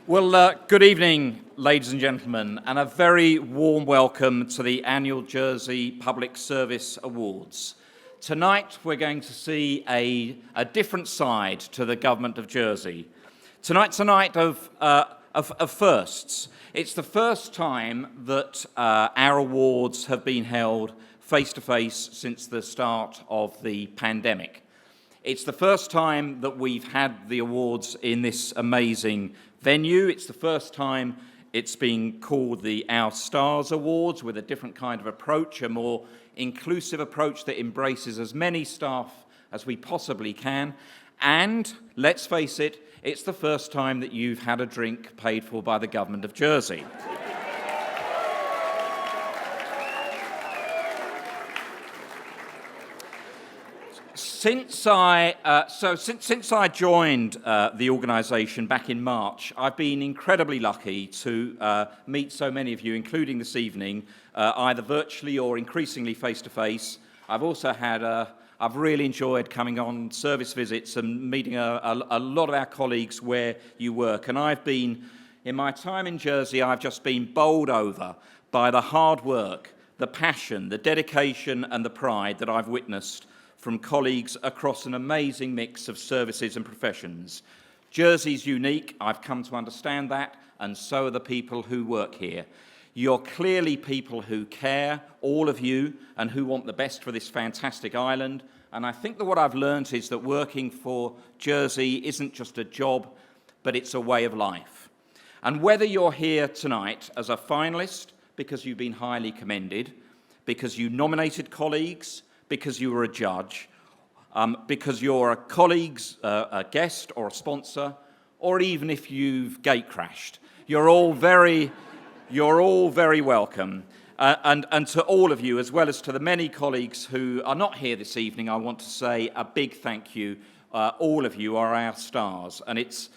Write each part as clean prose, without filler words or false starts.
Well, good evening, ladies and gentlemen, and a very warm welcome to the annual Jersey Public Service Awards. Tonight, we're going to see a different side to the government of Jersey. Tonight's a night of firsts. It's the first time that our awards have been held face-to-face since the start of the pandemic. It's the first time that we've had the awards in this amazing venue. It's the first time it's been called the Our Stars Awards, with a different kind of approach, a more inclusive approach that embraces as many staff as we possibly can. And, let's face it, it's the first time that you've had a drink paid for by the government of Jersey. Since I joined the organisation back in March, I've been incredibly lucky to meet so many of you, including this evening, either virtually or increasingly face-to-face. I've really enjoyed coming on service visits and meeting a lot of our colleagues where you work. And in my time in Jersey, I've just been bowled over by the hard work, the passion, the dedication and the pride that I've witnessed from colleagues across an amazing mix of services and professions. Jersey's unique, I've come to understand that, and so are the people who work here. You're clearly people who care, all of you, and who want the best for this fantastic island. And I think that what I've learned is that working for Jersey isn't just a job, but it's a way of life. And whether you're here tonight as a finalist, because you've been highly commended, because you nominated colleagues, because you were a judge, because you're a colleague's a guest or a sponsor, or even if you've gate crashed. You're all very welcome. And to all of you, as well as to the many colleagues who are not here this evening, I want to say a big thank you. All of you are our stars, and it's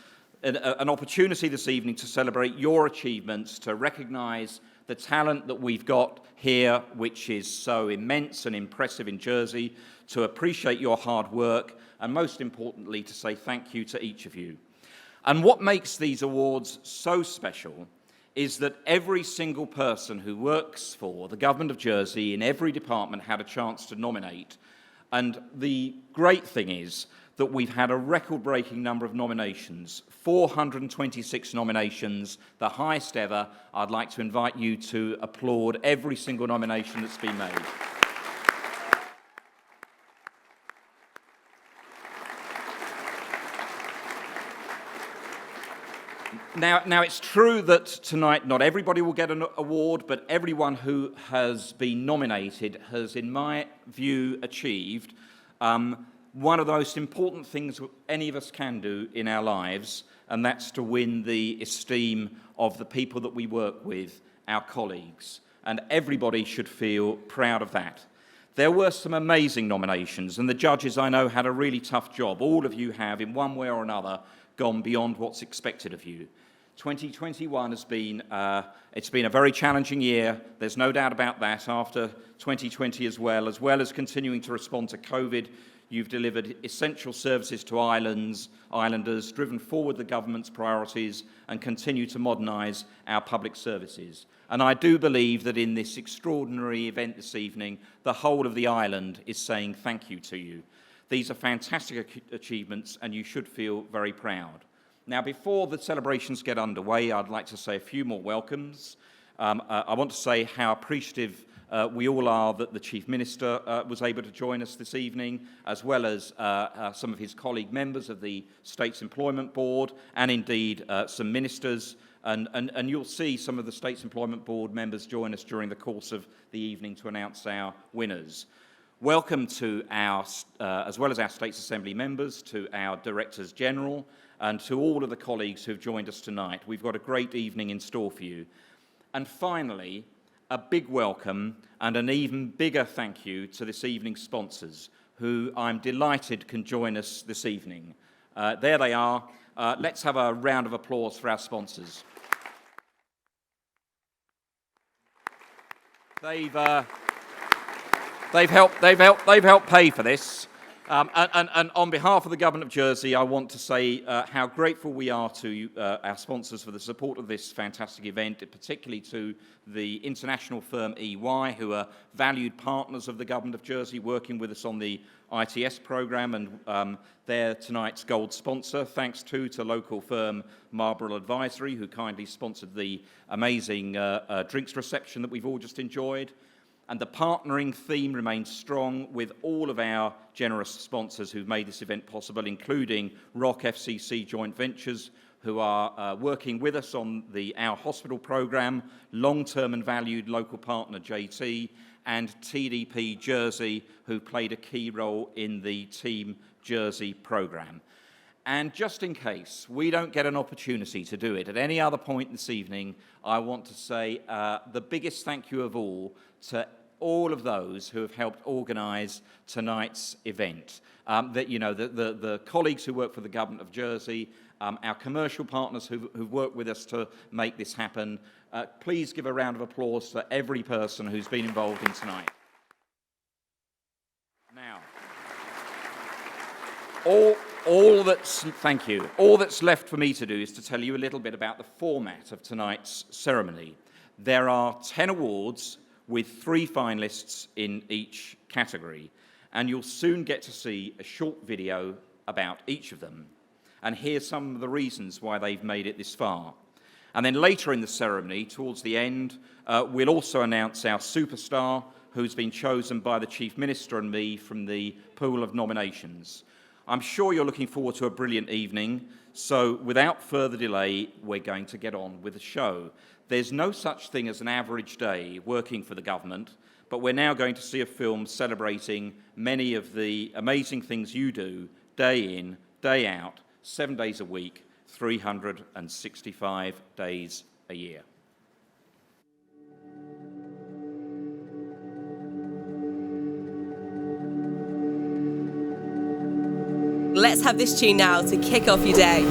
an opportunity this evening to celebrate your achievements, to recognise the talent that we've got here, which is so immense and impressive in Jersey, to appreciate your hard work, and most importantly, to say thank you to each of you. And what makes these awards so special is that every single person who works for the government of Jersey in every department had a chance to nominate. And the great thing is that we've had a record-breaking number of nominations, 426 nominations, the highest ever. I'd like to invite you to applaud every single nomination that's been made. Now, it's true that tonight not everybody will get an award, but everyone who has been nominated has, in my view, achieved one of the most important things any of us can do in our lives, and that's to win the esteem of the people that we work with, our colleagues. And everybody should feel proud of that. There were some amazing nominations, and the judges, I know, had a really tough job. All of you have, in one way or another, gone beyond what's expected of you. 2021 has been, it's been a very challenging year. There's no doubt about that. After 2020 as well as continuing to respond to COVID, you've delivered essential services to islanders, driven forward the government's priorities, and continue to modernise our public services. And I do believe that in this extraordinary event this evening, the whole of the island is saying thank you to you. These are fantastic achievements, and you should feel very proud. Now, before the celebrations get underway, I'd like to say a few more welcomes. I want to say how appreciative we all are that the Chief Minister was able to join us this evening, as well as some of his colleague members of the States Employment Board, and indeed some ministers. And you'll see some of the States Employment Board members join us during the course of the evening to announce our winners. Welcome to our, as well as our States Assembly members, to our Directors General, and to all of the colleagues who've joined us tonight. We've got a great evening in store for you. And finally, a big welcome and an even bigger thank you to this evening's sponsors, who I'm delighted can join us this evening. There they are. Let's have a round of applause for our sponsors. They've helped pay for this. And on behalf of the Government of Jersey, I want to say how grateful we are to our sponsors for the support of this fantastic event, particularly to the international firm EY, who are valued partners of the Government of Jersey, working with us on the ITS programme, and they're tonight's gold sponsor. Thanks to local firm Marlborough Advisory, who kindly sponsored the amazing drinks reception that we've all just enjoyed. And the partnering theme remains strong with all of our generous sponsors who've made this event possible, including Rock FCC Joint Ventures, who are working with us on our hospital programme, long-term and valued local partner JT, and TDP Jersey, who played a key role in the Team Jersey programme. And just in case we don't get an opportunity to do it at any other point this evening, I want to say the biggest thank you of all to all of those who have helped organise tonight's event. The colleagues who work for the Government of Jersey, our commercial partners who've worked with us to make this happen. Please give a round of applause for every person who's been involved in tonight. Now, thank you. All that's left for me to do is to tell you a little bit about the format of tonight's ceremony. There are 10 awards with 3 finalists in each category, and you'll soon get to see a short video about each of them and hear some of the reasons why they've made it this far. And then later in the ceremony, towards the end, we'll also announce our superstar, who's been chosen by the Chief Minister and me from the pool of nominations. I'm sure you're looking forward to a brilliant evening, so without further delay, we're going to get on with the show. There's no such thing as an average day working for the government, but we're now going to see a film celebrating many of the amazing things you do day in, day out, 7 days a week, 365 days a year. Let's have this tune now to kick off your day.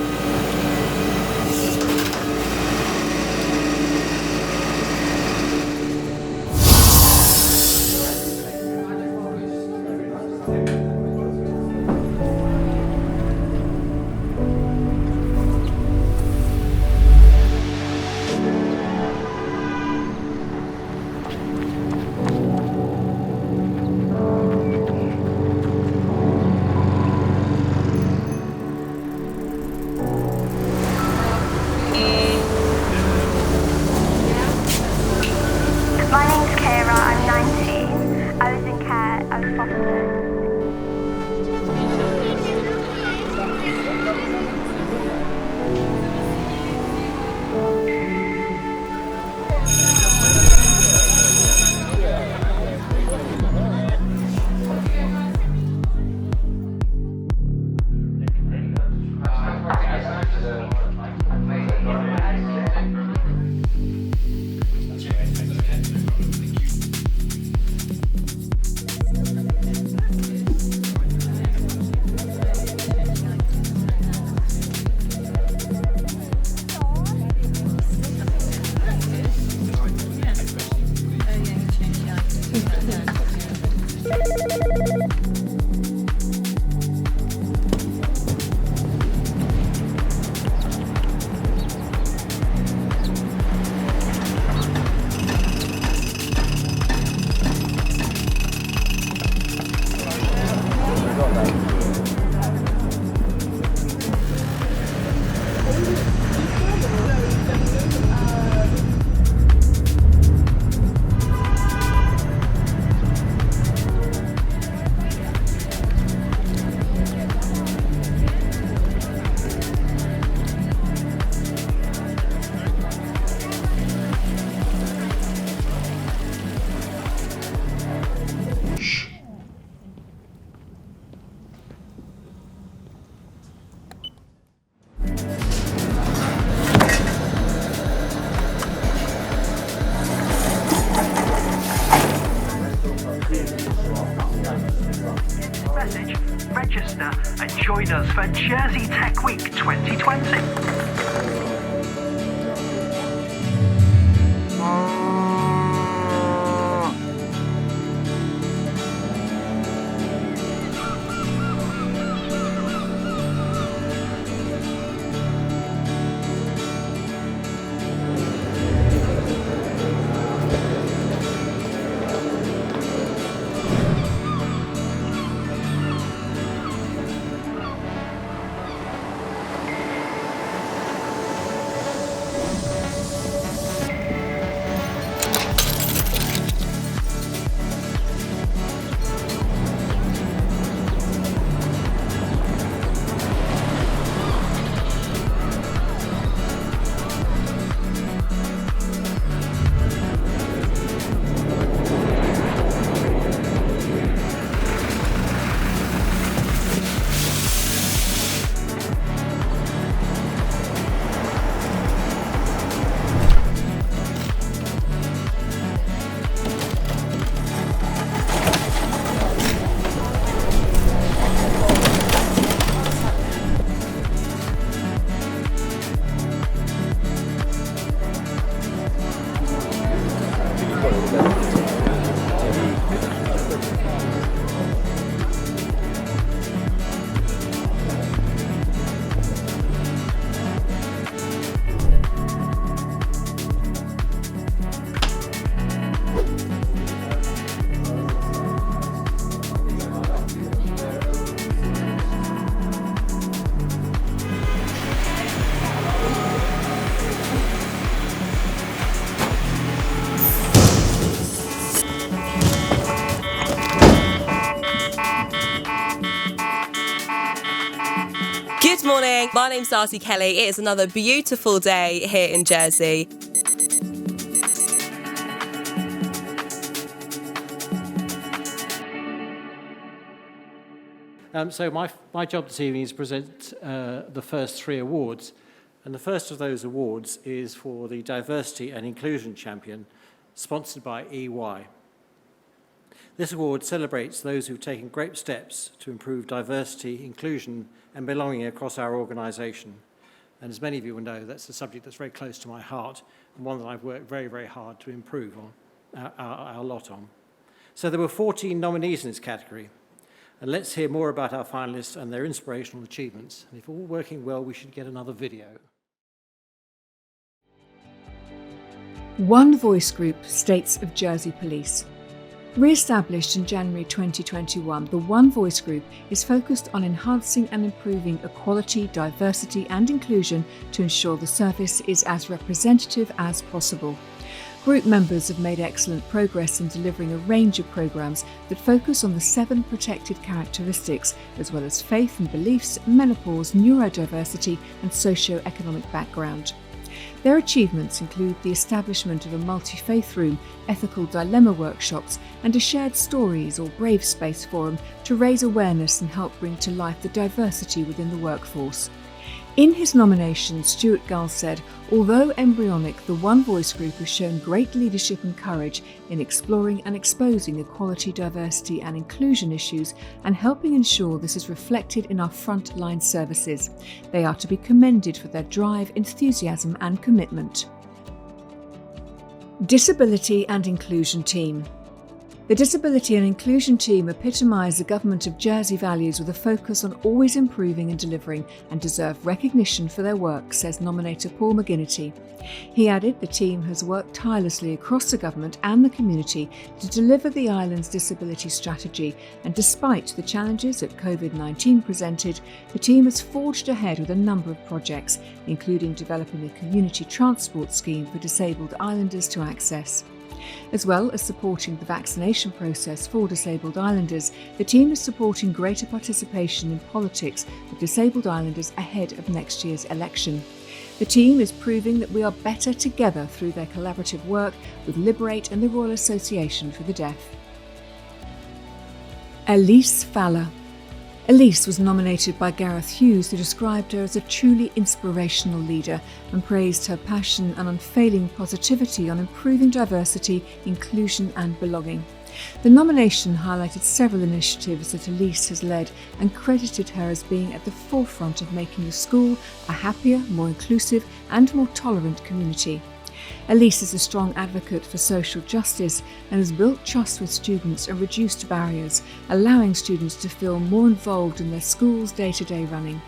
Register and join us for Jersey Tech Week 2020. Good morning, my name's Darcy Kelly. It is another beautiful day here in Jersey. So my job this evening is to present the first three awards. And the first of those awards is for the Diversity and Inclusion Champion, sponsored by EY. This award celebrates those who've taken great steps to improve diversity, inclusion and belonging across our organisation. And as many of you will know, that's a subject that's very close to my heart and one that I've worked very, very hard to improve on, our lot on. So there were 14 nominees in this category. And let's hear more about our finalists and their inspirational achievements. And if all working well, we should get another video. One Voice Group, States of Jersey Police. Re-established in January 2021, the One Voice Group is focused on enhancing and improving equality, diversity and inclusion to ensure the service is as representative as possible. Group members have made excellent progress in delivering a range of programmes that focus on the 7 protected characteristics, as well as faith and beliefs, menopause, neurodiversity and socio-economic background. Their achievements include the establishment of a multi-faith room, ethical dilemma workshops and a shared stories or brave space forum to raise awareness and help bring to life the diversity within the workforce. In his nomination, Stuart Gull said, although embryonic, the One Voice Group has shown great leadership and courage in exploring and exposing equality, diversity and inclusion issues and helping ensure this is reflected in our frontline services. They are to be commended for their drive, enthusiasm and commitment. Disability and Inclusion Team. The Disability and Inclusion Team epitomise the Government of Jersey values with a focus on always improving and delivering and deserve recognition for their work, says nominator Paul McGinnity. He added the team has worked tirelessly across the government and the community to deliver the island's disability strategy, and despite the challenges that COVID-19 presented, the team has forged ahead with a number of projects, including developing a community transport scheme for disabled islanders to access. As well as supporting the vaccination process for disabled islanders, the team is supporting greater participation in politics of disabled islanders ahead of next year's election. The team is proving that we are better together through their collaborative work with Liberate and the Royal Association for the Deaf. Elise Fowler. Elise was nominated by Gareth Hughes, who described her as a truly inspirational leader and praised her passion and unfailing positivity on improving diversity, inclusion and belonging. The nomination highlighted several initiatives that Elise has led and credited her as being at the forefront of making the school a happier, more inclusive and more tolerant community. Elise is a strong advocate for social justice and has built trust with students and reduced barriers, allowing students to feel more involved in their school's day-to-day running.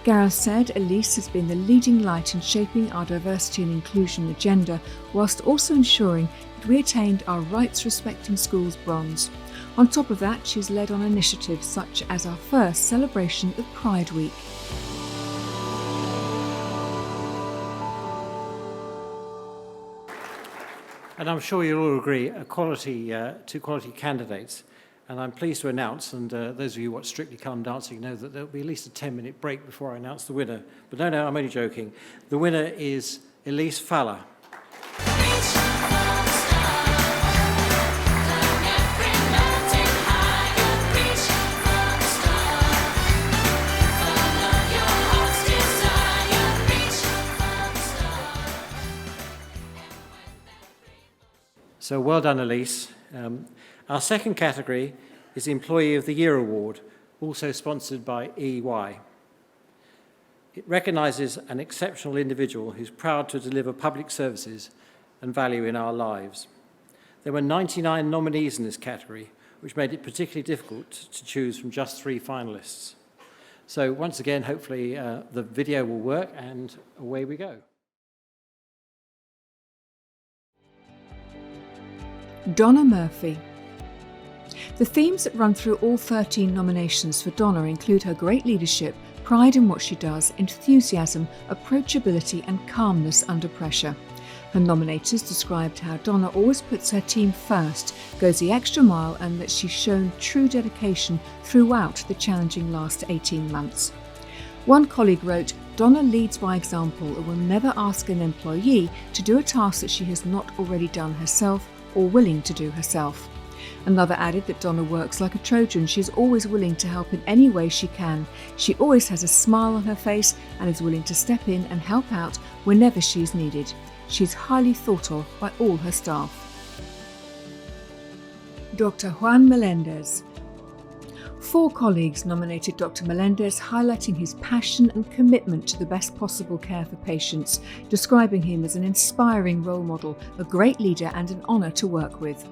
Gareth said Elise has been the leading light in shaping our diversity and inclusion agenda, whilst also ensuring that we attained our Rights Respecting Schools bronze. On top of that, she's led on initiatives such as our first celebration of Pride Week. And I'm sure you'll all agree, two quality candidates. And I'm pleased to announce, and those of you who watch Strictly Come Dancing know that there'll be at least a 10-minute break before I announce the winner. But no, I'm only joking. The winner is Elise Fowler. So well done, Elise. Our second category is the Employee of the Year Award, also sponsored by EY. It recognises an exceptional individual who's proud to deliver public services and value in our lives. There were 99 nominees in this category, which made it particularly difficult to choose from just 3 finalists. So once again, hopefully the video will work, and away we go. Donna Murphy. The themes that run through all 13 nominations for Donna include her great leadership, pride in what she does, enthusiasm, approachability and calmness under pressure. Her nominators described how Donna always puts her team first, goes the extra mile, and that she's shown true dedication throughout the challenging last 18 months. One colleague wrote, "Donna leads by example and will never ask an employee to do a task that she has not already done herself or willing to do herself." Another added that Donna works like a Trojan. She is always willing to help in any way she can. She always has a smile on her face and is willing to step in and help out whenever she is needed. She is highly thought of by all her staff. Dr. Juan Melendez. 4 colleagues nominated Dr. Melendez, highlighting his passion and commitment to the best possible care for patients, describing him as an inspiring role model, a great leader and an honour to work with.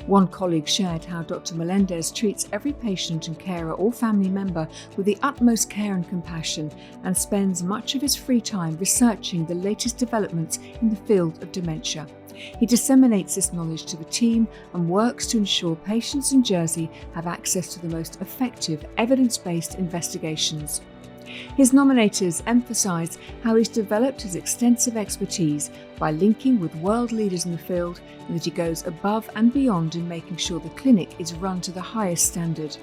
One colleague shared how Dr. Melendez treats every patient and carer or family member with the utmost care and compassion, and spends much of his free time researching the latest developments in the field of dementia. He disseminates this knowledge to the team and works to ensure patients in Jersey have access to the most effective evidence-based investigations. His nominators emphasise how he's developed his extensive expertise by linking with world leaders in the field, and that he goes above and beyond in making sure the clinic is run to the highest standard.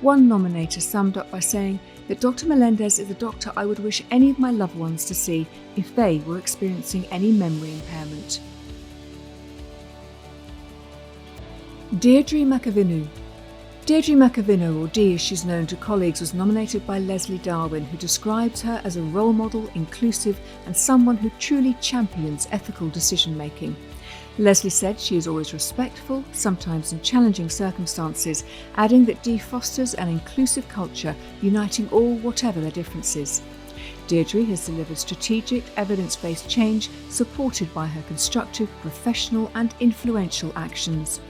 One nominator summed up by saying that Dr. Melendez is a doctor I would wish any of my loved ones to see if they were experiencing any memory impairment. Deirdre McAvinue. Deirdre McAvinue, or Dee as she's known to colleagues, was nominated by Leslie Darwin, who describes her as a role model, inclusive, and someone who truly champions ethical decision-making. Leslie said she is always respectful, sometimes in challenging circumstances, adding that Dee fosters an inclusive culture, uniting all whatever their differences. Deirdre has delivered strategic, evidence-based change supported by her constructive, professional and influential actions.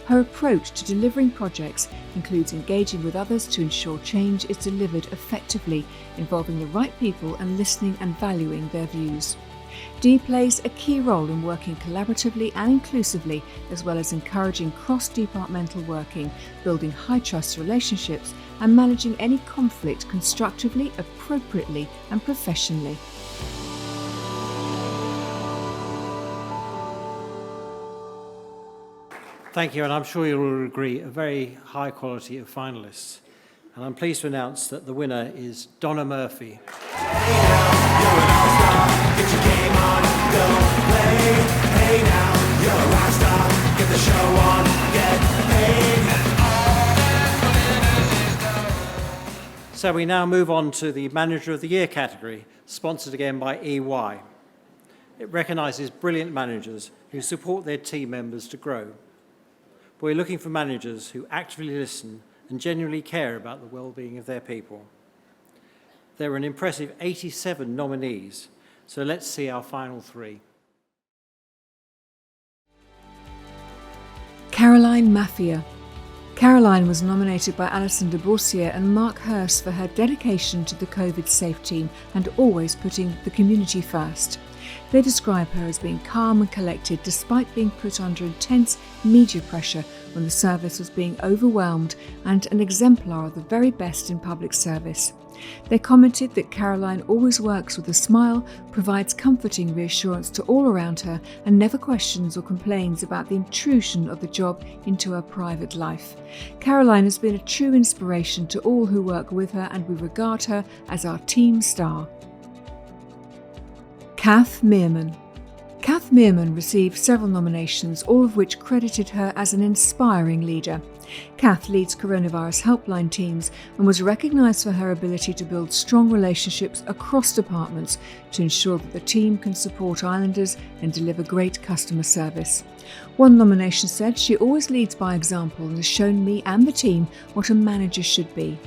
Her approach to delivering projects includes engaging with others to ensure change is delivered effectively, involving the right people and listening and valuing their views. Dee plays a key role in working collaboratively and inclusively, as well as encouraging cross-departmental working, building high-trust relationships, and managing any conflict constructively, appropriately, and professionally. Thank you, and I'm sure you'll all agree, a very high quality of finalists. And I'm pleased to announce that the winner is Donna Murphy. So we now move on to the Manager of the Year category, sponsored again by EY. It recognises brilliant managers who support their team members to grow. We're looking for managers who actively listen and genuinely care about the well-being of their people. There are an impressive 87 nominees, so let's see our final 3. Caroline Maffia. Caroline was nominated by Alison de Boursier and Mark Hurst for her dedication to the COVID Safe team and always putting the community first. They describe her as being calm and collected despite being put under intense media pressure when the service was being overwhelmed, and an exemplar of the very best in public service. They commented that Caroline always works with a smile, provides comforting reassurance to all around her, and never questions or complains about the intrusion of the job into her private life. Caroline has been a true inspiration to all who work with her, and we regard her as our team star. Kath Meerman. Kath Meerman received several nominations, all of which credited her as an inspiring leader. Kath leads coronavirus helpline teams and was recognised for her ability to build strong relationships across departments to ensure that the team can support islanders and deliver great customer service. One nomination said, "She always leads by example and has shown me and the team what a manager should be.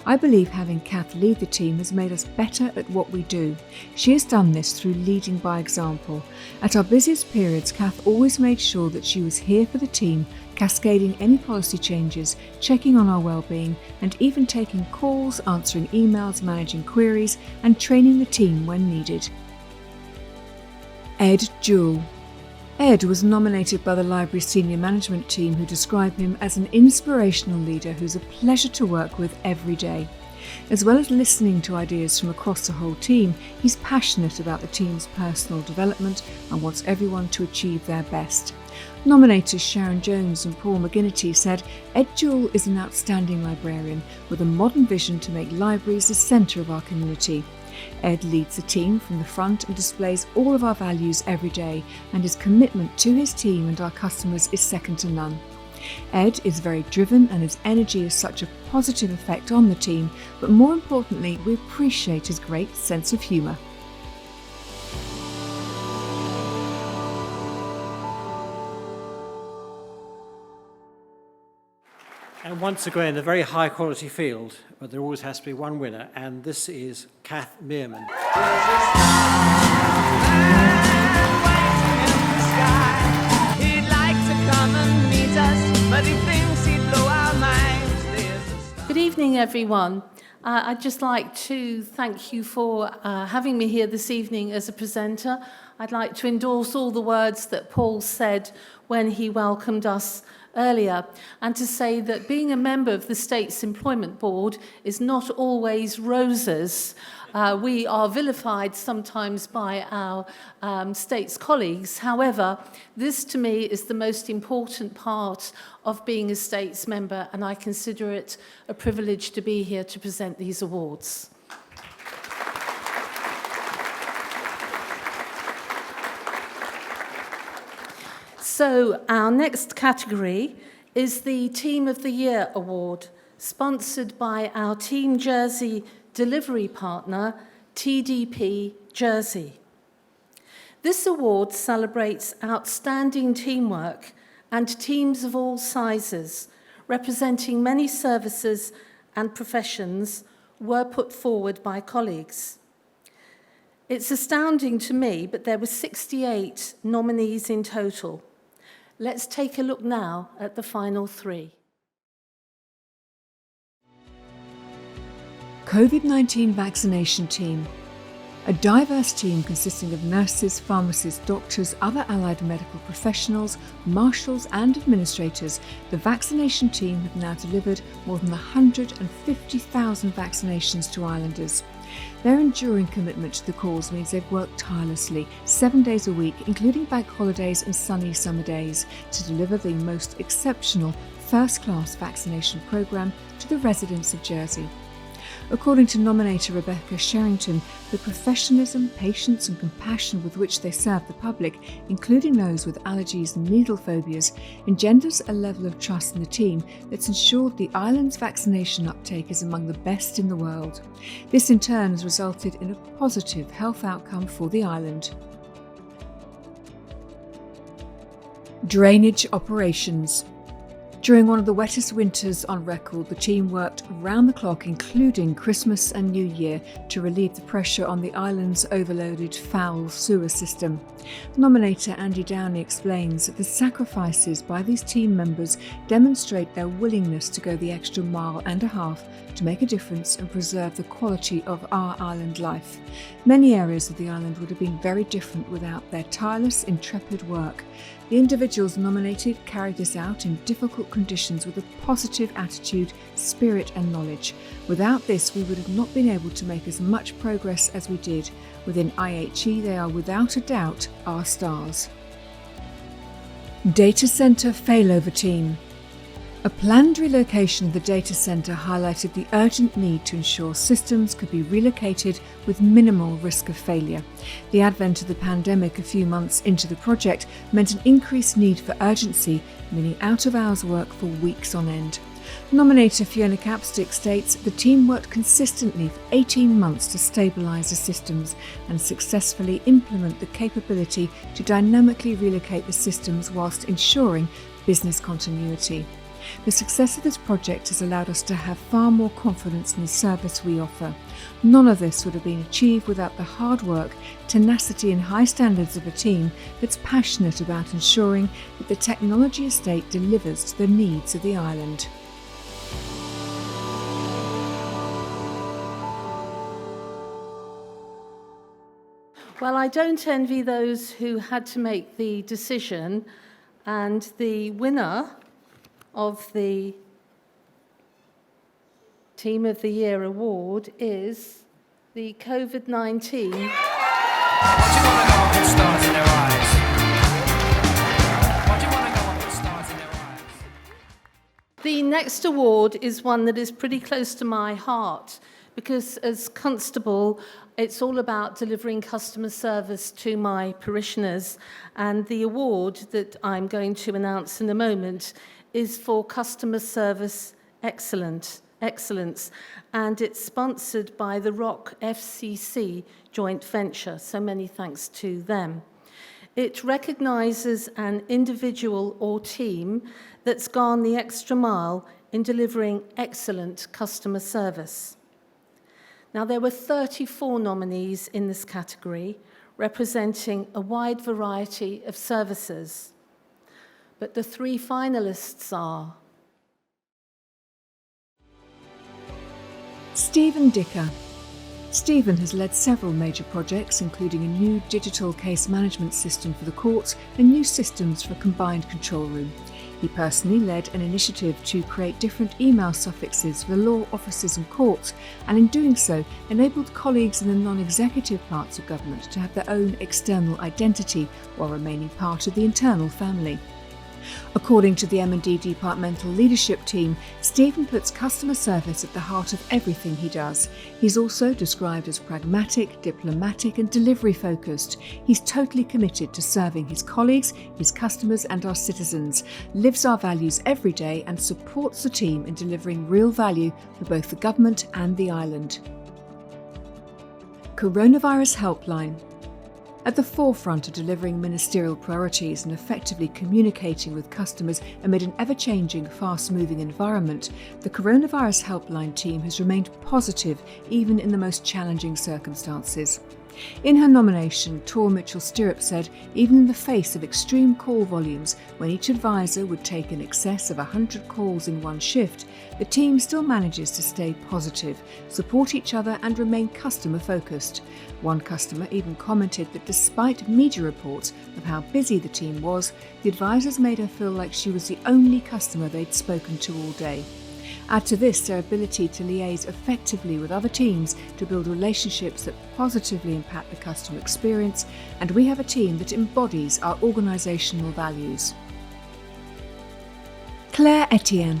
I believe having Kath lead the team has made us better at what we do. She has done this through leading by example. At our busiest periods, Kath always made sure that she was here for the team, cascading any policy changes, checking on our well-being, and even taking calls, answering emails, managing queries, and training the team when needed." Ed Jewell. Ed was nominated by the library senior management team, who describe him as an inspirational leader who's a pleasure to work with every day. As well as listening to ideas from across the whole team, he's passionate about the team's personal development and wants everyone to achieve their best. Nominators Sharon Jones and Paul McGinnity said Ed Jewell is an outstanding librarian with a modern vision to make libraries the centre of our community. Ed leads the team from the front and displays all of our values every day, and his commitment to his team and our customers is second to none. Ed is very driven and his energy has such a positive effect on the team, but more importantly, we appreciate his great sense of humour. And once again, a very high quality field, but there always has to be one winner, and this is Kath Meerman. Good evening, everyone. I'd just like to thank you for having me here this evening as a presenter. I'd like to endorse all the words that Paul said when he welcomed us earlier, and to say that being a member of the State's Employment Board is not always roses. We are vilified sometimes by our state's colleagues. However, this to me is the most important part of being a state's member, and I consider it a privilege to be here to present these awards. So our next category is the Team of the Year Award, sponsored by our Team Jersey delivery partner, TDP Jersey. This award celebrates outstanding teamwork and teams of all sizes, representing many services and professions, were put forward by colleagues. It's astounding to me, but there were 68 nominees in total. Let's take a look now at the final three. COVID-19 vaccination team. A diverse team consisting of nurses, pharmacists, doctors, other allied medical professionals, marshals and administrators, the vaccination team have now delivered more than 150,000 vaccinations to Islanders. Their enduring commitment to the cause means they've worked tirelessly, 7 days a week, including bank holidays and sunny summer days, to deliver the most exceptional first-class vaccination programme to the residents of Jersey. According to nominator Rebecca Sherrington, the professionalism, patience and compassion with which they serve the public, including those with allergies and needle phobias, engenders a level of trust in the team that's ensured the island's vaccination uptake is among the best in the world. This in turn has resulted in a positive health outcome for the island. Drainage operations. During one of the wettest winters on record, the team worked round the clock, including Christmas and New Year, to relieve the pressure on the island's overloaded foul sewer system. Nominator Andy Downey explains that the sacrifices by these team members demonstrate their willingness to go the extra mile and a half to make a difference and preserve the quality of our island life. Many areas of the island would have been very different without their tireless, intrepid work. The individuals nominated carried this out in difficult conditions with a positive attitude, spirit and knowledge. Without this, we would have not been able to make as much progress as we did. Within IHE, they are without a doubt our stars. Data Centre Failover Team. A planned relocation of the data centre highlighted the urgent need to ensure systems could be relocated with minimal risk of failure. The advent of the pandemic a few months into the project meant an increased need for urgency, meaning out-of-hours work for weeks on end. Nominator Fiona Capstick states the team worked consistently for 18 months to stabilise the systems and successfully implement the capability to dynamically relocate the systems whilst ensuring business continuity. The success of this project has allowed us to have far more confidence in the service we offer. None of this would have been achieved without the hard work, tenacity and high standards of a team that's passionate about ensuring that the technology estate delivers to the needs of the island. Well, I don't envy those who had to make the decision, and the winner of the Team of the Year award is the COVID-19. What do you want to know? It stars in their eyes. What do you want to know? The next award is one that is pretty close to my heart because as constable, it's all about delivering customer service to my parishioners. And the award that I'm going to announce in a moment is for customer service excellence. And it's sponsored by the Rock FCC joint venture. So many thanks to them. It recognises an individual or team that's gone the extra mile in delivering excellent customer service. Now, there were 34 nominees in this category, representing a wide variety of services. But the 3 finalists are Stephen Dicker. Stephen has led several major projects, including a new digital case management system for the courts and new systems for a combined control room. He personally led an initiative to create different email suffixes for the law offices and courts, and in doing so enabled colleagues in the non-executive parts of government to have their own external identity while remaining part of the internal family. According to the M&D departmental leadership team, Stephen puts customer service at the heart of everything he does. He's also described as pragmatic, diplomatic and delivery focused. He's totally committed to serving his colleagues, his customers and our citizens, lives our values every day and supports the team in delivering real value for both the government and the island. Coronavirus Helpline. At the forefront of delivering ministerial priorities and effectively communicating with customers amid an ever-changing, fast-moving environment, the Coronavirus Helpline team has remained positive even in the most challenging circumstances. In her nomination, Tor Mitchell-Stirrup said, even in the face of extreme call volumes, when each advisor would take in excess of 100 calls in one shift, the team still manages to stay positive, support each other and remain customer-focused. One customer even commented that despite media reports of how busy the team was, the advisors made her feel like she was the only customer they'd spoken to all day. Add to this their ability to liaise effectively with other teams to build relationships that positively impact the customer experience, and we have a team that embodies our organisational values. Claire Etienne.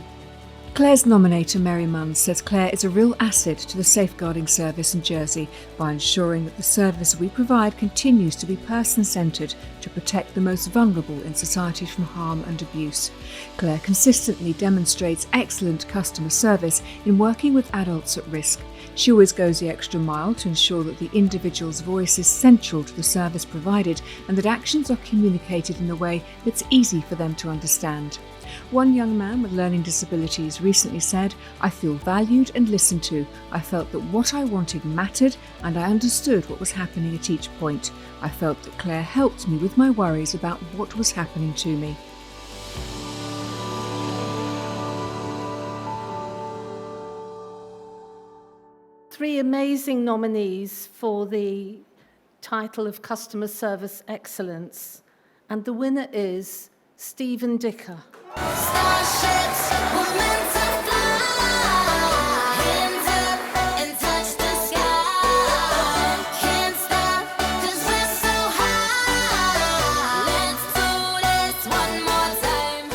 Claire's nominator Mary Munn says Claire is a real asset to the safeguarding service in Jersey by ensuring that the service we provide continues to be person-centred to protect the most vulnerable in society from harm and abuse. Claire consistently demonstrates excellent customer service in working with adults at risk. She always goes the extra mile to ensure that the individual's voice is central to the service provided and that actions are communicated in a way that's easy for them to understand. One young man with learning disabilities recently said, "I feel valued and listened to. I felt that what I wanted mattered and I understood what was happening at each point. I felt that Claire helped me with my worries about what was happening to me." Three amazing nominees for the title of Customer Service Excellence, and the winner is Stephen Dicker. Starships were meant to fly, hands up and touch the sky. Can't stop 'cause we're so high. Let's do this one more time.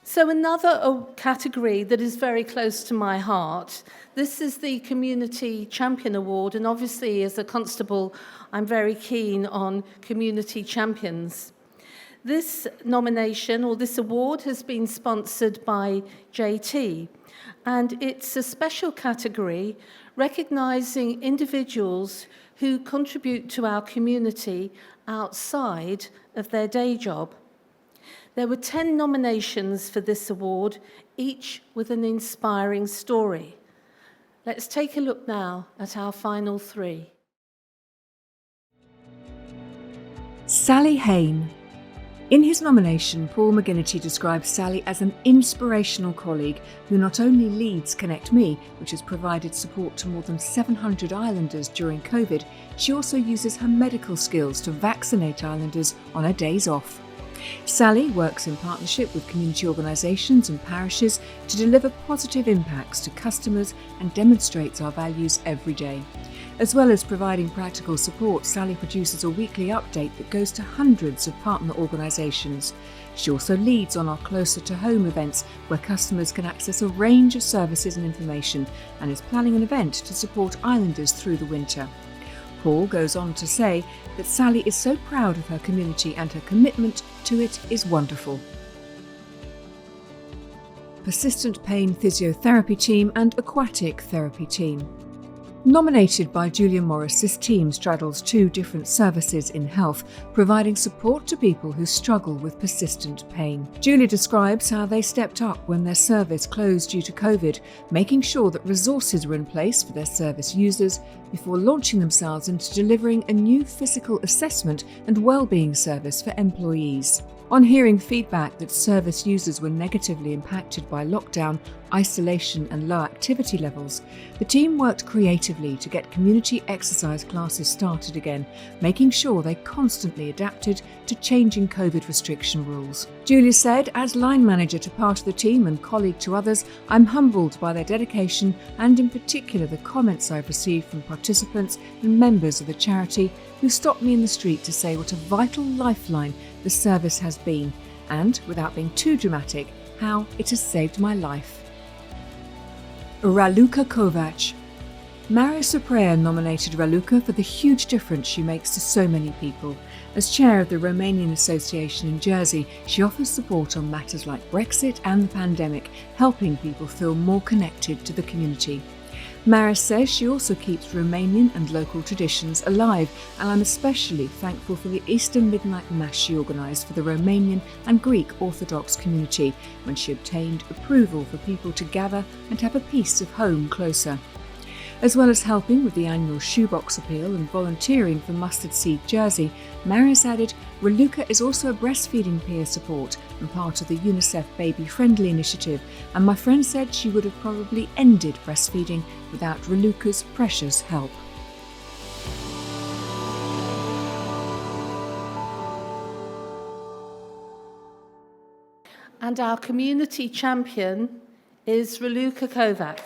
So another category that is very close to my heart, this is the Community Champion Award, and obviously as a constable I'm very keen on community champions. This nomination, or this award, has been sponsored by JT, and it's a special category recognising individuals who contribute to our community outside of their day job. There were 10 nominations for this award, each with an inspiring story. Let's take a look now at our final 3. Sally Hayne. In his nomination, Paul McGinnity describes Sally as an inspirational colleague who not only leads Connect Me, which has provided support to more than 700 islanders during COVID, she also uses her medical skills to vaccinate islanders on her days off. Sally works in partnership with community organisations and parishes to deliver positive impacts to customers and demonstrates our values every day. As well as providing practical support, Sally produces a weekly update that goes to hundreds of partner organisations. She also leads on our Closer to Home events, where customers can access a range of services and information, and is planning an event to support islanders through the winter. Paul goes on to say that Sally is so proud of her community and her commitment to it is wonderful. Persistent Pain Physiotherapy Team and Aquatic Therapy Team. Nominated by Julia Morris, this team straddles two different services in health, providing support to people who struggle with persistent pain. Julia describes how they stepped up when their service closed due to COVID, making sure that resources were in place for their service users before launching themselves into delivering a new physical assessment and wellbeing service for employees. On hearing feedback that service users were negatively impacted by lockdown, isolation and low activity levels, the team worked creatively to get community exercise classes started again, making sure they constantly adapted to changing COVID restriction rules. Julia said, as line manager to part of the team and colleague to others, I'm humbled by their dedication and in particular the comments I've received from participants and members of the charity who stopped me in the street to say what a vital lifeline the service has been and, without being too dramatic, how it has saved my life. Raluca Kovac. Mario Supraia nominated Raluca for the huge difference she makes to so many people. As chair of the Romanian Association in Jersey, she offers support on matters like Brexit and the pandemic, helping people feel more connected to the community. Maris says she also keeps Romanian and local traditions alive, and I'm especially thankful for the Easter Midnight Mass she organised for the Romanian and Greek Orthodox community, when she obtained approval for people to gather and have a piece of home closer. As well as helping with the annual shoebox appeal and volunteering for Mustard Seed Jersey, Marius added, Raluca is also a breastfeeding peer support and part of the UNICEF Baby Friendly initiative, and my friend said she would have probably ended breastfeeding without Raluca's precious help. And our community champion is Raluca Kovac.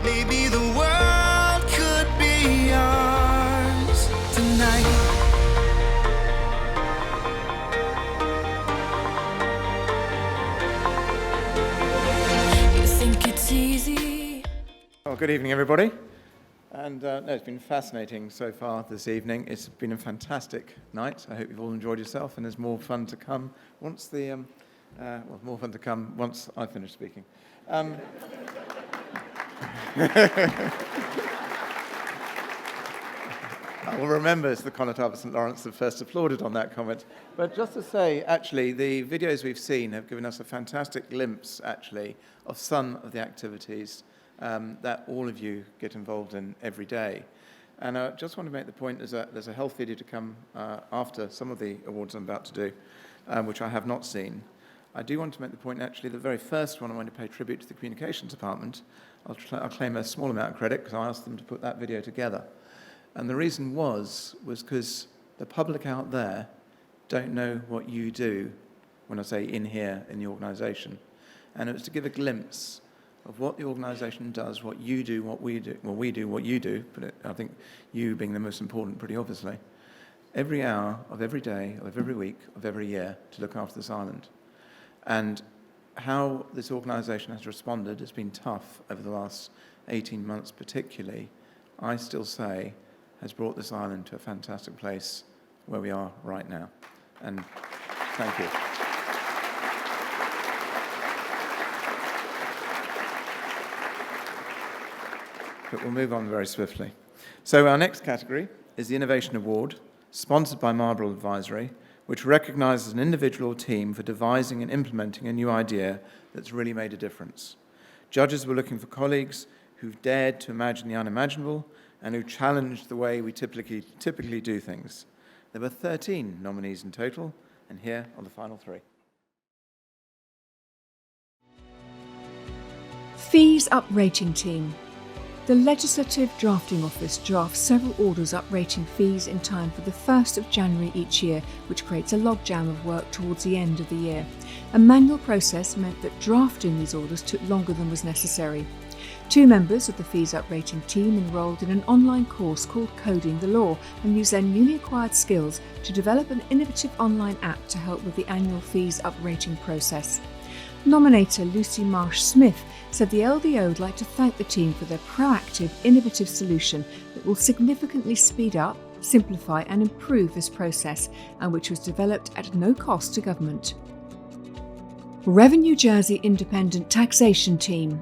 Maybe the world could be ours tonight. You think it's easy? Well, good evening, everybody. And no, it's been fascinating so far this evening. It's been a fantastic night. I hope you've all enjoyed yourself, and there's more fun to come once more fun to come once I finish speaking. I will remember it's the Conotop of St Lawrence that first applauded on that comment. But just to say, actually, the videos we've seen have given us a fantastic glimpse, actually, of some of the activities that all of you get involved in every day. And I just want to make the point, there's a health video to come after some of the awards I'm about to do, which I have not seen. I do want to make the point, actually, the very first one I want to pay tribute to the communications department. I'll claim a small amount of credit because I asked them to put that video together. And the reason was because the public out there don't know what you do, when I say in here, in the organisation. And it was to give a glimpse of what the organisation does, what you do, what we do, well, we do what you do, but I think you being the most important, pretty obviously, every hour of every day, of every week, of every year, to look after this island. And how this organisation has responded has been tough over the last 18 months particularly, I still say, has brought this island to a fantastic place where we are right now. And thank you. But we'll move on very swiftly. So our next category is the Innovation Award, sponsored by Marlborough Advisory, which recognises an individual or team for devising and implementing a new idea that's really made a difference. Judges were looking for colleagues who've dared to imagine the unimaginable and who challenged the way we typically do things. There were 13 nominees in total, and here are the final 3. Fees Uprating Team. The Legislative Drafting Office drafts several orders uprating fees in time for the 1st of January each year, which creates a logjam of work towards the end of the year. A manual process meant that drafting these orders took longer than was necessary. 2 members of the Fees Up Rating team enrolled in an online course called Coding the Law and use their newly acquired skills to develop an innovative online app to help with the annual Fees Up Rating process. Nominator Lucy Marsh-Smith said the LDO would like to thank the team for their proactive, innovative solution that will significantly speed up, simplify and improve this process, and which was developed at no cost to government. Revenue Jersey Independent Taxation Team.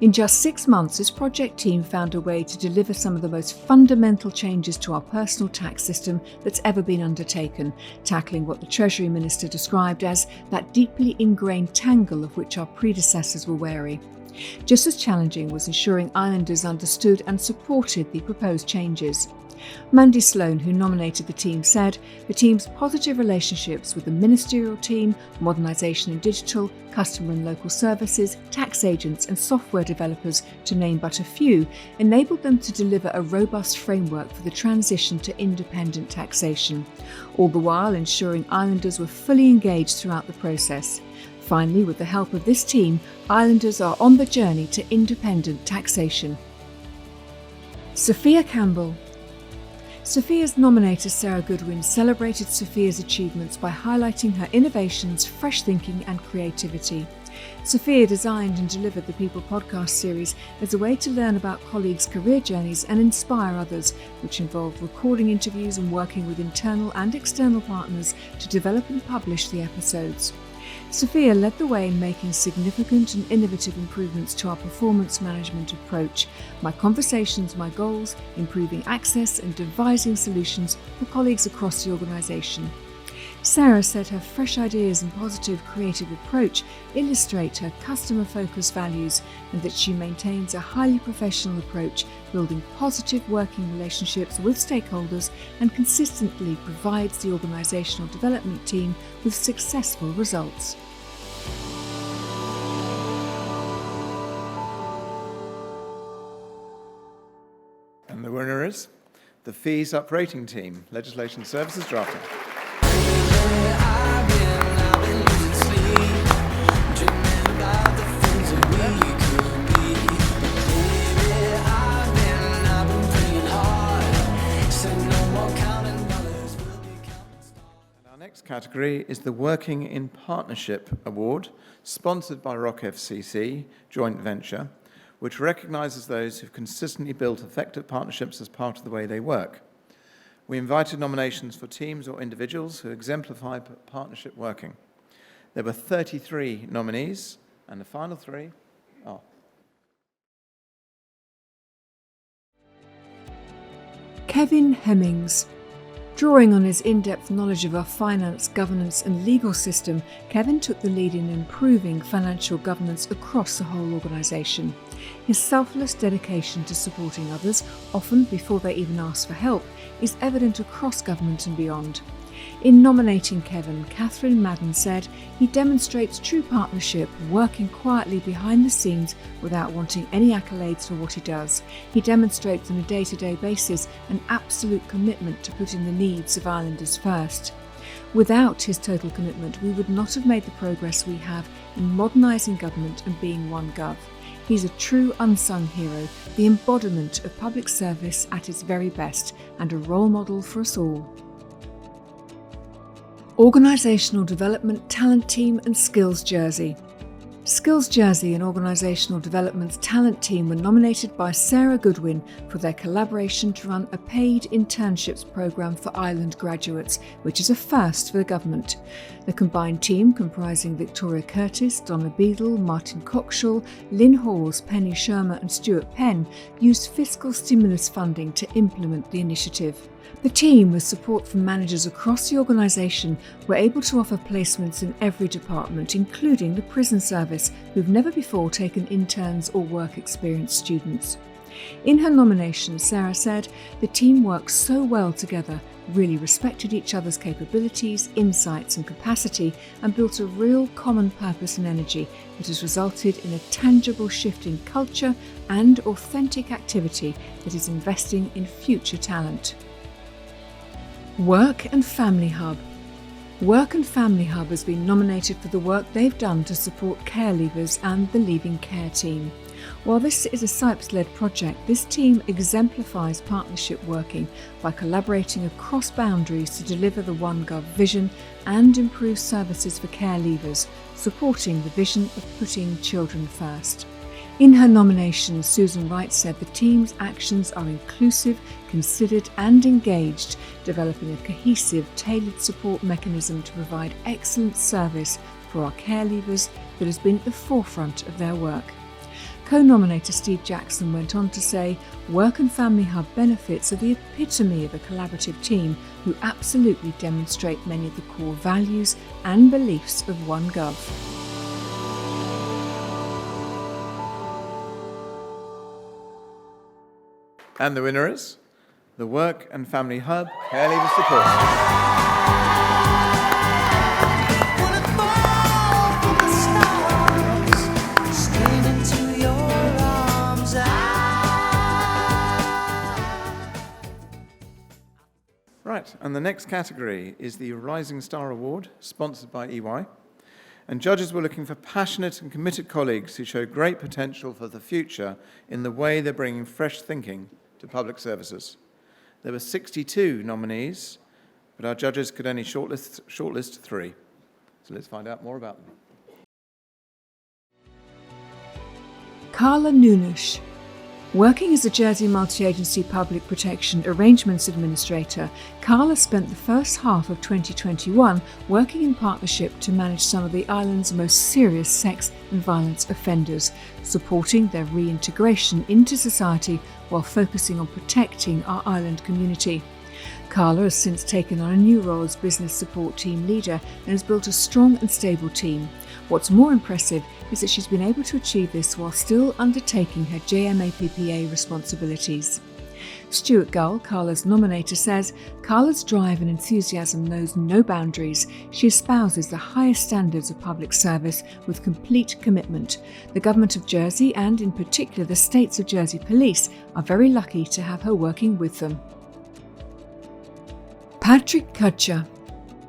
In just 6 months, this project team found a way to deliver some of the most fundamental changes to our personal tax system that's ever been undertaken, tackling what the Treasury Minister described as that deeply ingrained tangle of which our predecessors were wary. Just as challenging was ensuring islanders understood and supported the proposed changes. Mandy Sloan, who nominated the team, said the team's positive relationships with the ministerial team, modernisation and digital, customer and local services, tax agents and software developers, to name but a few, enabled them to deliver a robust framework for the transition to independent taxation, all the while ensuring islanders were fully engaged throughout the process. Finally, with the help of this team, islanders are on the journey to independent taxation. Sophia Campbell. Sophia's nominator Sarah Goodwin celebrated Sophia's achievements by highlighting her innovations, fresh thinking and creativity. Sophia designed and delivered the People podcast series as a way to learn about colleagues' career journeys and inspire others, which involved recording interviews and working with internal and external partners to develop and publish the episodes. Sophia led the way in making significant and innovative improvements to our performance management approach, My Conversations, My Goals, improving access and devising solutions for colleagues across the organisation. Sarah said her fresh ideas and positive creative approach illustrate her customer-focused values and that she maintains a highly professional approach, building positive working relationships with stakeholders and consistently provides the organisational development team with successful results. And the winner is the Fees Up Rating team, Legislation Services Drafting. Our next category is the Working in Partnership Award, sponsored by Rock FCC Joint Venture, which recognises those who've consistently built effective partnerships as part of the way they work. We invited nominations for teams or individuals who exemplify partnership working. There were 33 nominees, and the final 3 are... Kevin Hemmings. Drawing on his in-depth knowledge of our finance, governance and legal system, Kevin took the lead in improving financial governance across the whole organisation. His selfless dedication to supporting others, often before they even ask for help, is evident across government and beyond. In nominating Kevin, Catherine Madden said he demonstrates true partnership, working quietly behind the scenes without wanting any accolades for what he does. He demonstrates on a day-to-day basis an absolute commitment to putting the needs of islanders first. Without his total commitment, we would not have made the progress we have in modernising government and being one gov. He's a true unsung hero, the embodiment of public service at its very best, and a role model for us all. Organisational Development Talent Team and Skills Jersey. Skills Jersey and Organisational Development's talent team were nominated by Sarah Goodwin for their collaboration to run a paid internships programme for island graduates, which is a first for the government. The combined team, comprising Victoria Curtis, Donna Beadle, Martin Cockshaw, Lynn Hawes, Penny Shermer and Stuart Penn, used fiscal stimulus funding to implement the initiative. The team, with support from managers across the organisation, were able to offer placements in every department, including the prison service, who've never before taken interns or work experience students. In her nomination, Sarah said, the team worked so well together, really respected each other's capabilities, insights and capacity, and built a real common purpose and energy that has resulted in a tangible shift in culture and authentic activity that is investing in future talent. Work and Family Hub. Work and Family Hub has been nominated for the work they've done to support care leavers and the Leaving Care team. While this is a SIPES-led project, this team exemplifies partnership working by collaborating across boundaries to deliver the OneGov vision and improve services for care leavers, supporting the vision of putting children first. In her nomination, Susan Wright said the team's actions are inclusive, considered and engaged, developing a cohesive, tailored support mechanism to provide excellent service for our care leavers that has been at the forefront of their work. Co-nominator Steve Jackson went on to say, Work and Family Hub benefits are the epitome of a collaborative team who absolutely demonstrate many of the core values and beliefs of OneGov. And the winner is the Work and Family Hub Care Leaver Support. Right, and the next category is the Rising Star Award, sponsored by EY. And judges were looking for passionate and committed colleagues who show great potential for the future in the way they're bringing fresh thinking to public services. There were 62 nominees, but our judges could only shortlist 3. So let's find out more about them. Carla Nunes. Working as a Jersey Multi-Agency Public Protection Arrangements Administrator, Carla spent the first half of 2021 working in partnership to manage some of the island's most serious sex and violence offenders, supporting their reintegration into society while focusing on protecting our island community. Carla has since taken on a new role as business support team leader and has built a strong and stable team. What's more impressive is that she's been able to achieve this while still undertaking her JMAPPA responsibilities. Stuart Gull, Carla's nominator, says, Carla's drive and enthusiasm knows no boundaries. She espouses the highest standards of public service with complete commitment. The Government of Jersey and, in particular, the States of Jersey Police are very lucky to have her working with them. Patrick Kutcher.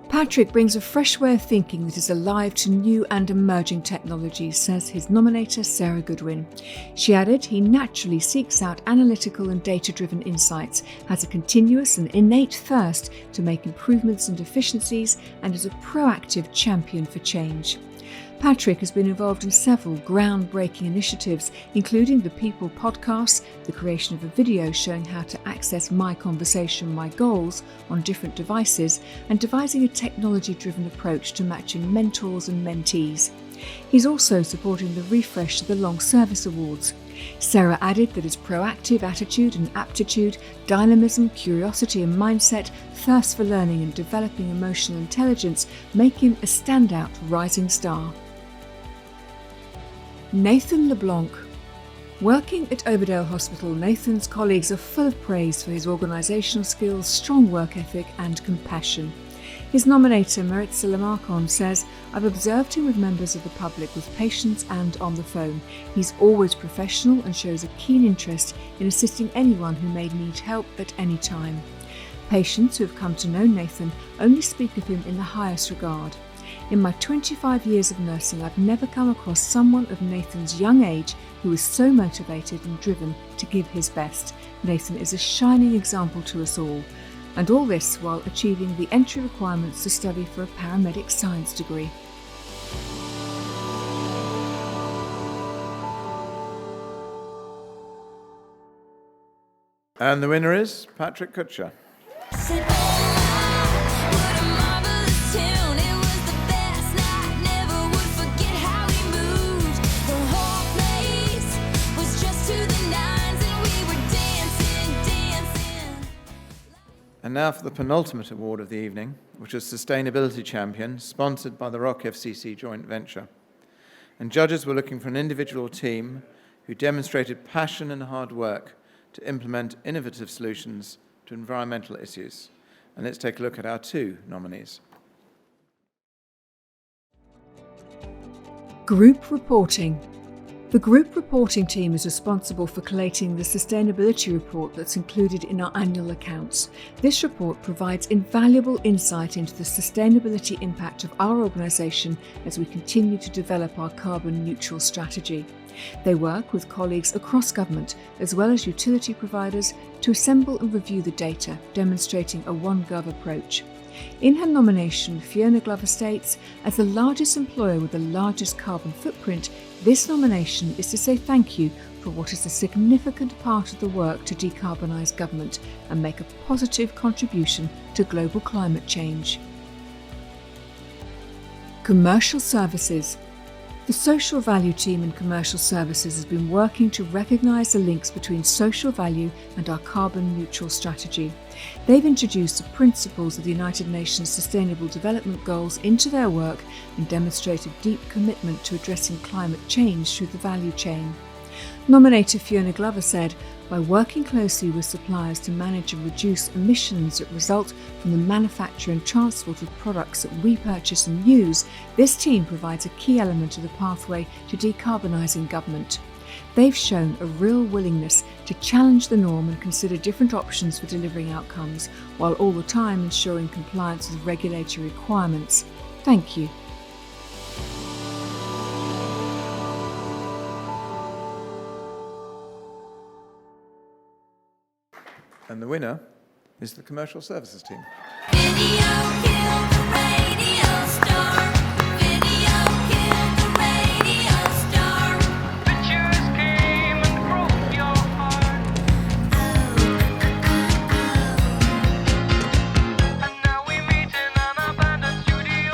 Patrick brings a fresh way of thinking that is alive to new and emerging technologies, says his nominator Sarah Goodwin. She added he naturally seeks out analytical and data-driven insights, has a continuous and innate thirst to make improvements and efficiencies, and is a proactive champion for change. Patrick has been involved in several groundbreaking initiatives, including the People podcast, the creation of a video showing how to access My Conversation, My Goals on different devices, and devising a technology-driven approach to matching mentors and mentees. He's also supporting the refresh of the Long Service Awards. Sarah added that his proactive attitude and aptitude, dynamism, curiosity and mindset, thirst for learning and developing emotional intelligence make him a standout rising star. Nathan LeBlanc. Working at Overdale Hospital, Nathan's colleagues are full of praise for his organisational skills, strong work ethic and compassion. His nominator, Maritza Lamarcon, says, I've observed him with members of the public with patients and on the phone. He's always professional and shows a keen interest in assisting anyone who may need help at any time. Patients who have come to know Nathan only speak of him in the highest regard. In my 25 years of nursing, I've never come across someone of Nathan's young age who is so motivated and driven to give his best. Nathan is a shining example to us all. And all this while achieving the entry requirements to study for a paramedic science degree. And the winner is Patrick Kutcher. And now for the penultimate award of the evening, which is Sustainability Champion, sponsored by the Rock FCC joint venture. And judges were looking for an individual or team who demonstrated passion and hard work to implement innovative solutions to environmental issues. And let's take a look at our 2 nominees. Group reporting. The group reporting team is responsible for collating the sustainability report that's included in our annual accounts. This report provides invaluable insight into the sustainability impact of our organisation as we continue to develop our carbon neutral strategy. They work with colleagues across government, as well as utility providers, to assemble and review the data, demonstrating a OneGov approach. In her nomination, Fiona Glover states, as the largest employer with the largest carbon footprint, this nomination is to say thank you for what is a significant part of the work to decarbonise government and make a positive contribution to global climate change. Commercial services. The social value team in commercial services has been working to recognise the links between social value and our carbon neutral strategy. They've introduced the principles of the United Nations Sustainable Development Goals into their work and demonstrated deep commitment to addressing climate change through the value chain. Nominator Fiona Glover said, by working closely with suppliers to manage and reduce emissions that result from the manufacture and transport of products that we purchase and use, this team provides a key element of the pathway to decarbonising government. They've shown a real willingness to challenge the norm and consider different options for delivering outcomes, while all the time ensuring compliance with regulatory requirements. Thank you. And the winner is the commercial services team. Video killed the radio star. Video killed the radio star. Pictures came and broke your heart. And now we meet in an abandoned studio.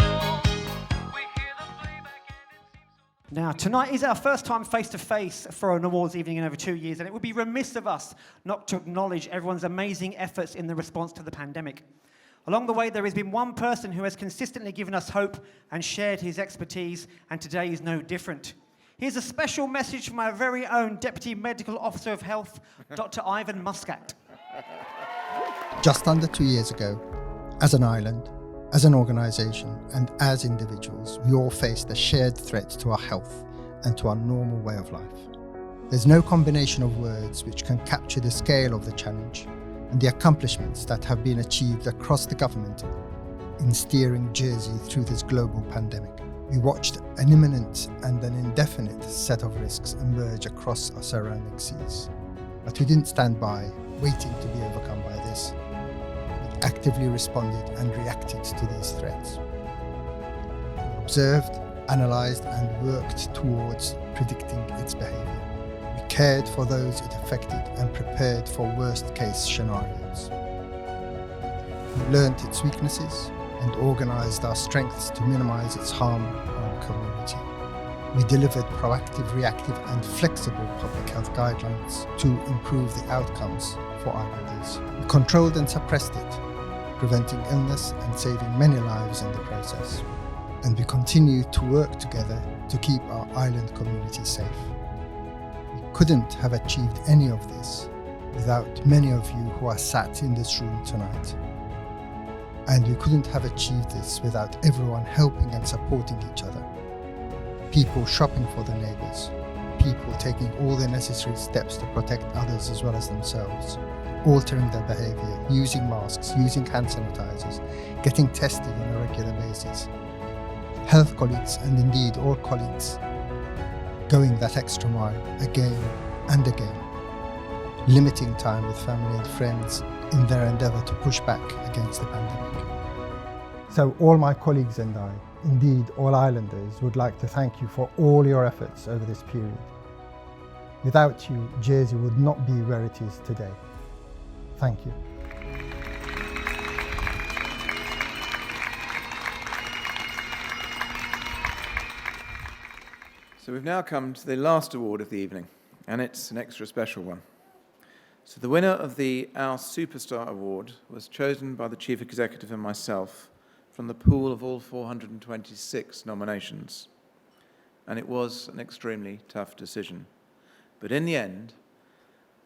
We hear the playback and it seems so. Now, tonight is our first time face-to-face for an awards evening in over 2 years, and it would be remiss of us not to acknowledge everyone's amazing efforts in the response to the pandemic. Along the way, there has been one person who has consistently given us hope and shared his expertise, and today is no different. Here's a special message from our very own Deputy Medical Officer of Health, Dr Ivan Muscat. Just under 2 years ago, as an island, as an organisation and as individuals, we all faced a shared threat to our health and to our normal way of life. There's no combination of words which can capture the scale of the challenge and the accomplishments that have been achieved across the government in steering Jersey through this global pandemic. We watched an imminent and an indefinite set of risks emerge across our surrounding seas. But we didn't stand by, waiting to be overcome by this. We actively responded and reacted to these threats. We observed, analysed and worked towards predicting its behaviour. We cared for those it affected and prepared for worst-case scenarios. We learnt its weaknesses and organised our strengths to minimise its harm on our community. We delivered proactive, reactive and flexible public health guidelines to improve the outcomes for islanders. We controlled and suppressed it, preventing illness and saving many lives in the process. And we continue to work together to keep our island community safe. We couldn't have achieved any of this without many of you who are sat in this room tonight. And we couldn't have achieved this without everyone helping and supporting each other. People shopping for their neighbours, people taking all the necessary steps to protect others as well as themselves, altering their behaviour, using masks, using hand sanitisers, getting tested on a regular basis. Health colleagues and indeed all colleagues going that extra mile again and again, limiting time with family and friends in their endeavour to push back against the pandemic. So all my colleagues and I, indeed all islanders, would like to thank you for all your efforts over this period. Without you, Jersey would not be where it is today. Thank you. So we've now come to the last award of the evening, and it's an extra special one. So the winner of the Our Superstar Award was chosen by the Chief Executive and myself from the pool of all 426 nominations. And it was an extremely tough decision. But in the end,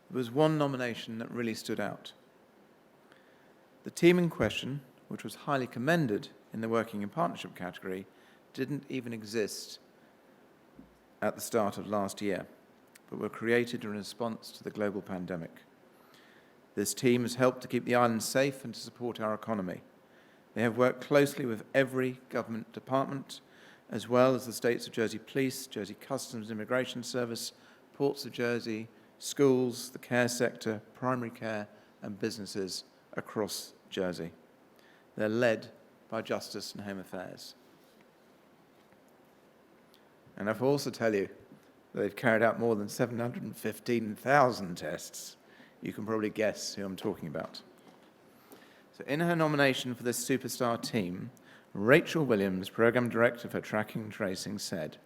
there was one nomination that really stood out. The team in question, which was highly commended in the Working in Partnership category, didn't even exist at the start of last year, but were created in response to the global pandemic. This team has helped to keep the island safe and to support our economy. They have worked closely with every government department as well as the states of Jersey Police, Jersey Customs and Immigration Service, Ports of Jersey, schools, the care sector, primary care, and businesses across Jersey. They're led by Justice and Home Affairs. And I will also tell you that they've carried out more than 715,000 tests. You can probably guess who I'm talking about. So in her nomination for this superstar team, Rachel Williams, Programme Director for Tracking and Tracing, said,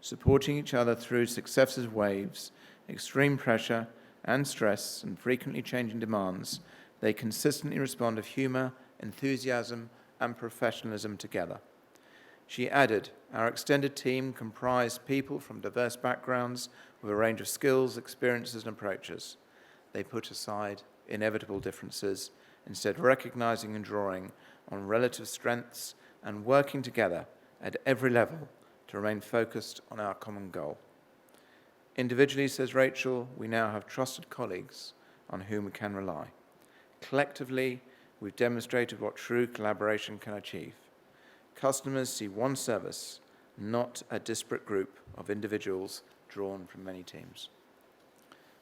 "Supporting each other through successive waves, extreme pressure and stress, and frequently changing demands, they consistently respond with humour, enthusiasm, and professionalism together." She added, "Our extended team comprised people from diverse backgrounds with a range of skills, experiences, and approaches. They put aside inevitable differences, instead recognising and drawing on relative strengths and working together at every level to remain focused on our common goal. Individually," says Rachel, "we now have trusted colleagues on whom we can rely. Collectively, we've demonstrated what true collaboration can achieve. Customers see one service, not a disparate group of individuals drawn from many teams."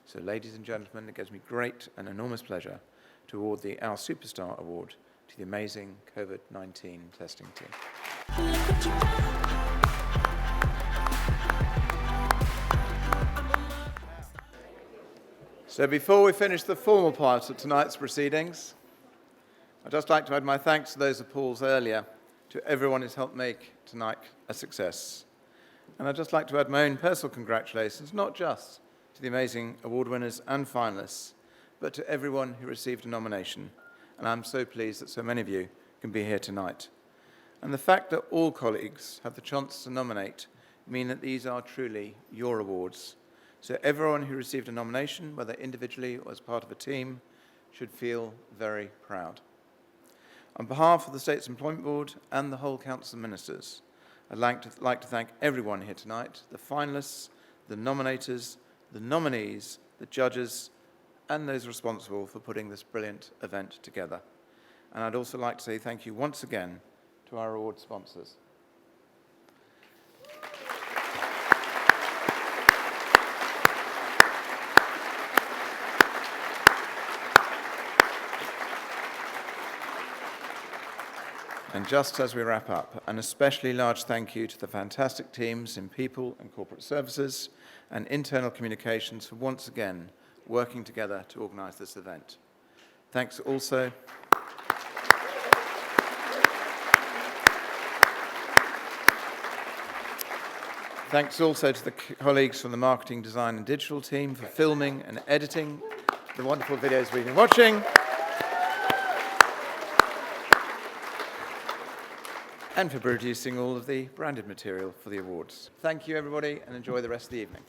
So, ladies and gentlemen, it gives me great and enormous pleasure to award the Our Superstar Award to the amazing COVID-19 testing team. So before we finish the formal part of tonight's proceedings, I'd just like to add my thanks to those of Paul's earlier, to everyone who's helped make tonight a success. And I'd just like to add my own personal congratulations, not just to the amazing award winners and finalists, but to everyone who received a nomination. And I'm so pleased that so many of you can be here tonight. And the fact that all colleagues have the chance to nominate mean that these are truly your awards. So everyone who received a nomination, whether individually or as part of a team, should feel very proud. On behalf of the State's Employment Board and the whole Council of Ministers, I'd like to thank everyone here tonight, the finalists, the nominators, the nominees, the judges, and those responsible for putting this brilliant event together. And I'd also like to say thank you once again to our award sponsors. And just as we wrap up, an especially large thank you to the fantastic teams in People and Corporate Services and Internal Communications for once again working together to organise this event. Thanks also to the colleagues from the Marketing, Design and Digital team for filming and editing the wonderful videos we've been watching. And for producing all of the branded material for the awards. Thank you, everybody, and enjoy the rest of the evening.